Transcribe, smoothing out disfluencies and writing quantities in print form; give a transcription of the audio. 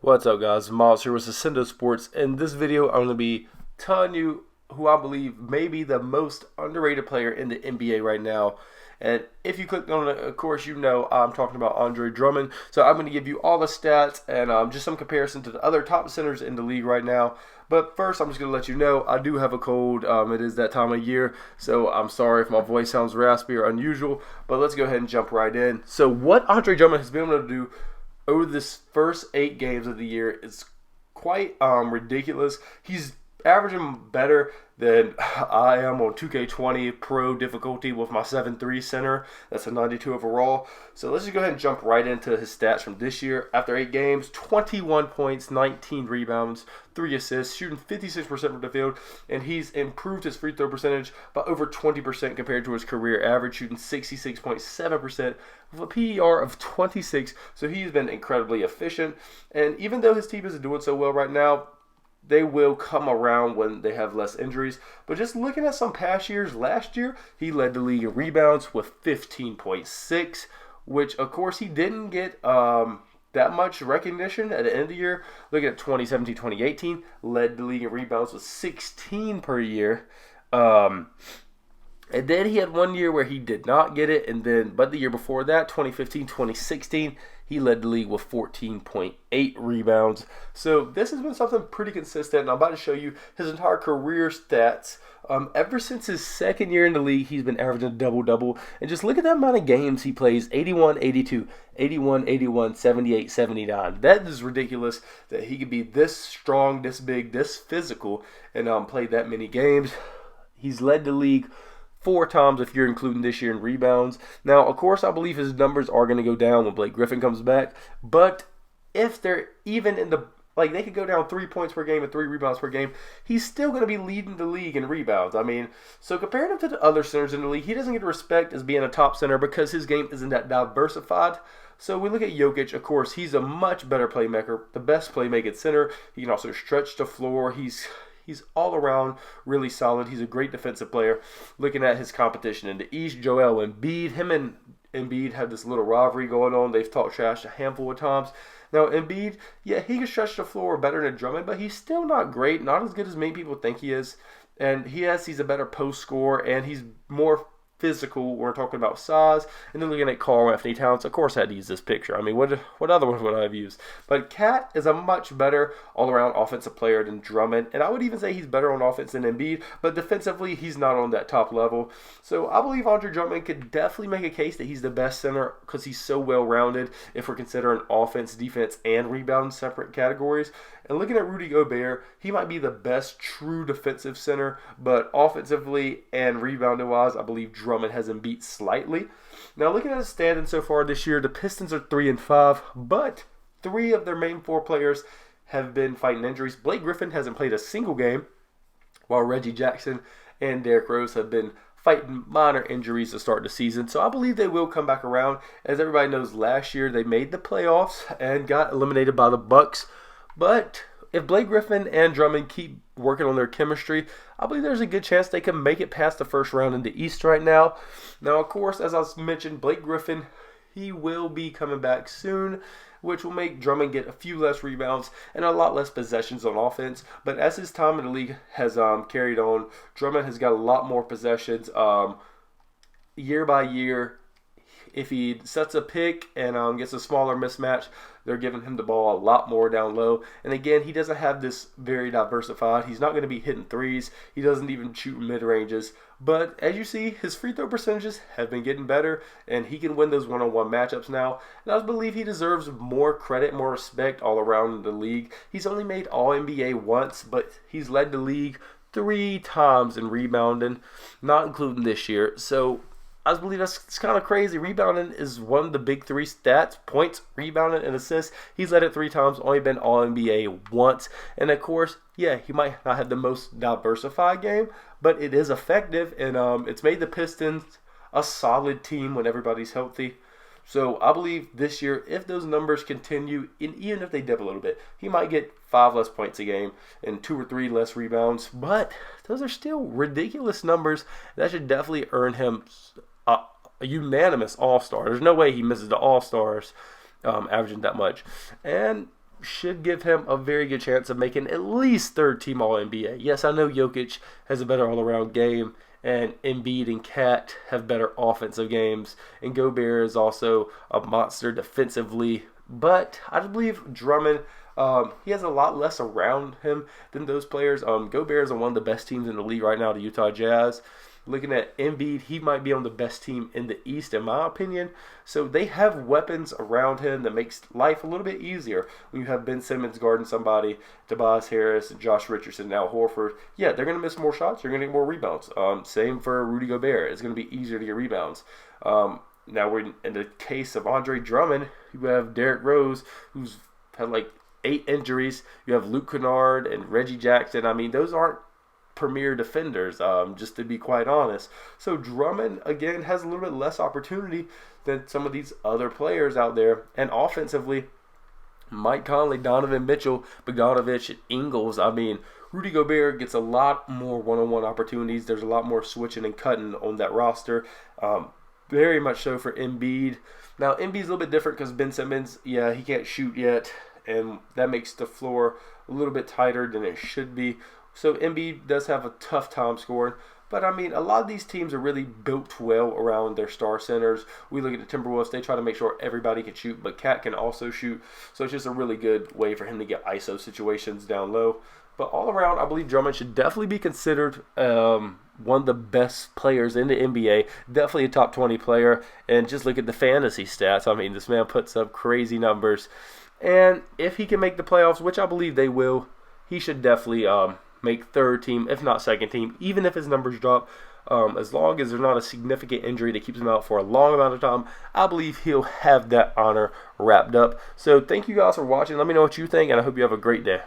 What's up, guys? Miles here with Sendo Sports. In this video, I'm going to be telling you who I believe may be the most underrated player in the NBA right now. And if you clicked on it, of course, you know I'm talking about Andre Drummond. So I'm going to give you all the stats and just some comparison to the other top centers in the league right now. But first, I'm just going to let you know I do have a cold. It is that time of year, so I'm sorry if my voice sounds raspy or unusual. But let's go ahead and jump right in. So what Andre Drummond has been able to do over this first 8 games of the year is quite ridiculous. He's averaging better than I am on 2K20 Pro difficulty with my 7'3 center. That's a 92 overall. So let's just go ahead and jump right into his stats from this year. After 8 games, 21 points, 19 rebounds, 3 assists, shooting 56% from the field, and he's improved his free throw percentage by over 20% compared to his career average, shooting 66.7% with a PER of 26. So he's been incredibly efficient. And even though his team isn't doing so well right now, they will come around when they have less injuries. But just looking at some past years, last year, he led the league in rebounds with 15.6, which, of course, he didn't get that much recognition at the end of the year. Looking at 2017, 2018, led the league in rebounds with 16 per year. And then he had one year where he did not get it, but the year before that, 2015, 2016, he led the league with 14.8 rebounds. So this has been something pretty consistent, and I'm about to show you his entire career stats. Ever since his second year in the league, he's been averaging a double-double. And just look at that amount of games he plays: 81, 82, 81, 81, 78, 79. That is ridiculous that he could be this strong, this big, this physical, and play that many games. He's led the league 4 times if you're including this year in rebounds. Now, of course, I believe his numbers are going to go down when Blake Griffin comes back. But if they're even in the, they could go down 3 points per game and 3 rebounds per game, he's still going to be leading the league in rebounds. So comparing him to the other centers in the league, he doesn't get respect as being a top center because his game isn't that diversified. So we look at Jokic. Of course, he's a much better playmaker, the best playmaking center. He can also stretch the floor. He's all around really solid. He's a great defensive player. Looking at his competition in the East, Joel Embiid. Him and Embiid have this little rivalry going on. They've talked trash a handful of times. Now, Embiid, yeah, he can stretch the floor better than Drummond, but he's still not great. Not as good as many people think he is. And he's a better post scorer, and he's more physical. We're talking about size. And then looking at Karl Anthony Towns, of course I had to use this picture. What other one would I have used? But Cat is a much better all-around offensive player than Drummond, and I would even say he's better on offense than Embiid, but defensively he's not on that top level. So I believe Andre Drummond could definitely make a case that he's the best center because he's so well-rounded if we're considering offense, defense, and rebound separate categories. And looking at Rudy Gobert, he might be the best true defensive center, but offensively and rebounding-wise, I believe Drummond has him beat slightly. Now, looking at his standings so far this year, the Pistons are 3-5, but 3 of their main 4 players have been fighting injuries. Blake Griffin hasn't played a single game, while Reggie Jackson and Derrick Rose have been fighting minor injuries to start the season. So I believe they will come back around. As everybody knows, last year they made the playoffs and got eliminated by the Bucks. But if Blake Griffin and Drummond keep working on their chemistry, I believe there's a good chance they can make it past the first round in the East right now. Now, of course, as I mentioned, Blake Griffin, he will be coming back soon, which will make Drummond get a few less rebounds and a lot less possessions on offense. But as his time in the league has carried on, Drummond has got a lot more possessions year by year. If he sets a pick and gets a smaller mismatch, they're giving him the ball a lot more down low. And again, he doesn't have this very diversified. He's not going to be hitting threes. He doesn't even shoot mid-ranges. But as you see, his free throw percentages have been getting better, and he can win those one-on-one matchups now. And I believe he deserves more credit, more respect all around the league. He's only made All-NBA once, but he's led the league 3 times in rebounding, not including this year. So I believe that's kind of crazy. Rebounding is one of the big 3 stats: points, rebounding, and assists. He's led it 3 times, only been All-NBA once. And of course, yeah, he might not have the most diversified game, but it is effective, and it's made the Pistons a solid team when everybody's healthy. So I believe this year, if those numbers continue, and even if they dip a little bit, he might get 5 less points a game and 2 or 3 less rebounds. But those are still ridiculous numbers. That should definitely earn him a unanimous All-Star. There's no way he misses the All-Stars averaging that much. And should give him a very good chance of making at least third team All-NBA. Yes, I know Jokic has a better all-around game, and Embiid and Cat have better offensive games, and Gobert is also a monster defensively. But I believe Drummond, he has a lot less around him than those players. Gobert is on one of the best teams in the league right now, the Utah Jazz. Looking at Embiid, he might be on the best team in the East, in my opinion. So they have weapons around him that makes life a little bit easier. When you have Ben Simmons guarding somebody, Tobias Harris, and Josh Richardson, now Horford, yeah, they're going to miss more shots. You're going to get more rebounds. Same for Rudy Gobert. It's going to be easier to get rebounds. Now we're in the case of Andre Drummond. You have Derrick Rose, who's had like 8 injuries. You have Luke Kennard and Reggie Jackson. I mean, those aren't premier defenders, just to be quite honest. So Drummond, again, has a little bit less opportunity than some of these other players out there. And offensively, Mike Conley, Donovan Mitchell, Bogdanovich, and Ingles, I mean, Rudy Gobert gets a lot more one-on-one opportunities. There's a lot more switching and cutting on that roster. Very much so for Embiid. Now, Embiid's a little bit different because Ben Simmons, yeah, he can't shoot yet, and that makes the floor a little bit tighter than it should be. So Embiid does have a tough time scoring. But, I mean, a lot of these teams are really built well around their star centers. We look at the Timberwolves. They try to make sure everybody can shoot, but Cat can also shoot. So it's just a really good way for him to get ISO situations down low. But all around, I believe Drummond should definitely be considered one of the best players in the NBA. Definitely a top 20 player. And just look at the fantasy stats. I mean, this man puts up crazy numbers. And if he can make the playoffs, which I believe they will, he should definitely make third team, if not second team, even if his numbers drop. As long as there's not a significant injury that keeps him out for a long amount of time, I believe he'll have that honor wrapped up. So thank you guys for watching. Let me know what you think, and I hope you have a great day.